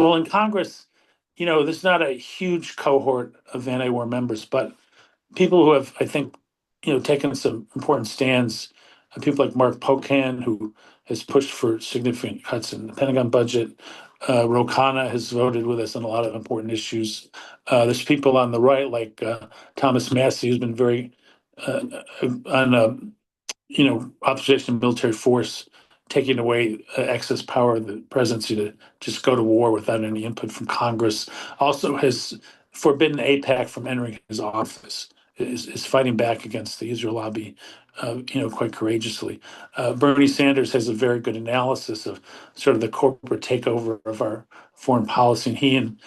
Well, in Congress, there's not a huge cohort of anti-war members, but people who have, I think, taken some important stands. People like Mark Pocan, who has pushed for significant cuts in the Pentagon budget. Ro Khanna has voted with us on a lot of important issues. There's people on the right like Thomas Massie, who's been very on authorization of military force, taking away excess power of the presidency to just go to war without any input from Congress. Also has forbidden AIPAC from entering his office, is fighting back against the Israel lobby, quite courageously. Bernie Sanders has a very good analysis of sort of the corporate takeover of our foreign policy. And he and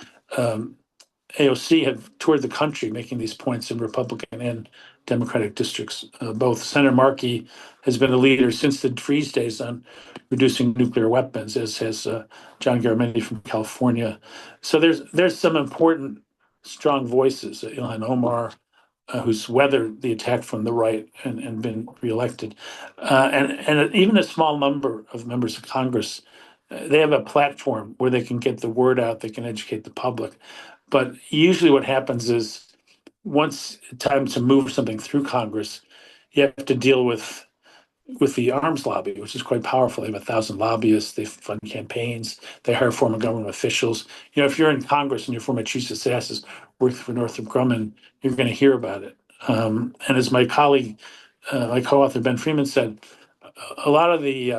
AOC have toured the country making these points in Republican and Democratic districts. Both Senator Markey has been a leader since the freeze days on reducing nuclear weapons, as has John Garamendi from California. So there's some important, strong voices. Ilhan Omar, who's weathered the attack from the right and been reelected, and even a small number of members of Congress. They have a platform where they can get the word out. They can educate the public. But usually, what happens is once time to move something through Congress, you have to deal with the arms lobby, which is quite powerful. They have 1,000 lobbyists. They fund campaigns. They hire former government officials. If you're in Congress and your former chief of staff is working for Northrop Grumman, you're going to hear about it. And as my colleague, my co-author Ben Freeman said, a lot of these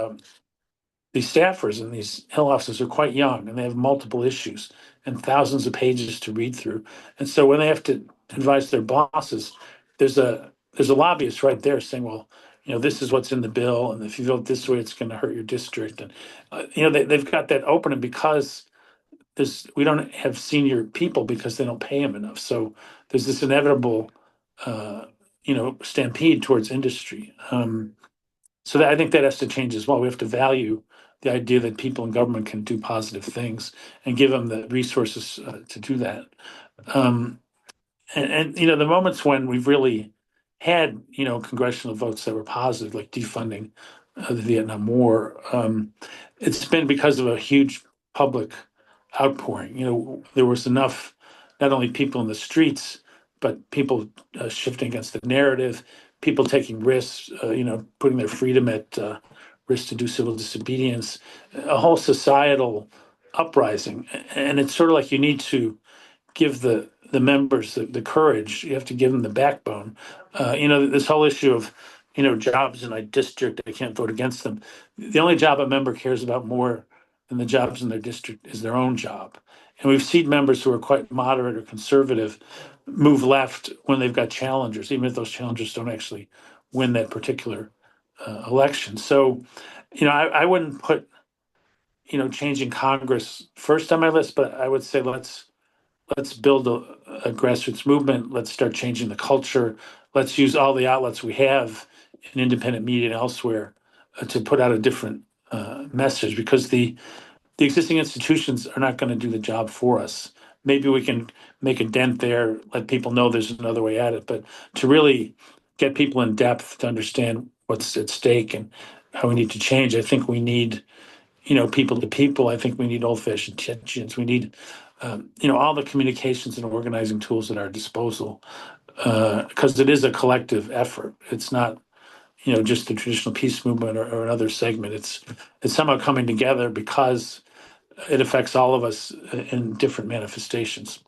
staffers in these Hill offices are quite young, and they have multiple issues and thousands of pages to read through. And so when they have to advise their bosses, there's a lobbyist right there saying, well, this is what's in the bill, and if you vote this way, it's going to hurt your district. And they've got that open, and because we don't have senior people because they don't pay them enough. So there's this inevitable, stampede towards industry. So I think that has to change as well. We have to value the idea that people in government can do positive things and give them the resources to do that. Um, and the moments when we've really had congressional votes that were positive, like defunding the Vietnam War, it's been because of a huge public outpouring. There was enough, not only people in the streets, but people shifting against the narrative, people taking risks, putting their freedom at risk to do civil disobedience, a whole societal uprising. And it's sort of like you need to give the members the courage. You have to give them the backbone. This whole issue of jobs in a district, they can't vote against them. The only job a member cares about more than the jobs in their district is their own job. And we've seen members who are quite moderate or conservative move left when they've got challengers, even if those challengers don't actually win that particular election. So, I wouldn't put changing Congress first on my list, but I would say let's build a grassroots movement. Let's start changing the culture. Let's use all the outlets we have in independent media and elsewhere to put out a different message, because the existing institutions are not going to do the job for us. Maybe we can make a dent there, let people know there's another way at it, but to really get people in depth to understand what's at stake and how we need to change, I think we need people to people. I think we need old-fashioned tensions. We need, all the communications and organizing tools at our disposal, because it is a collective effort. It's not, just the traditional peace movement or another segment. It's somehow coming together because it affects all of us in different manifestations.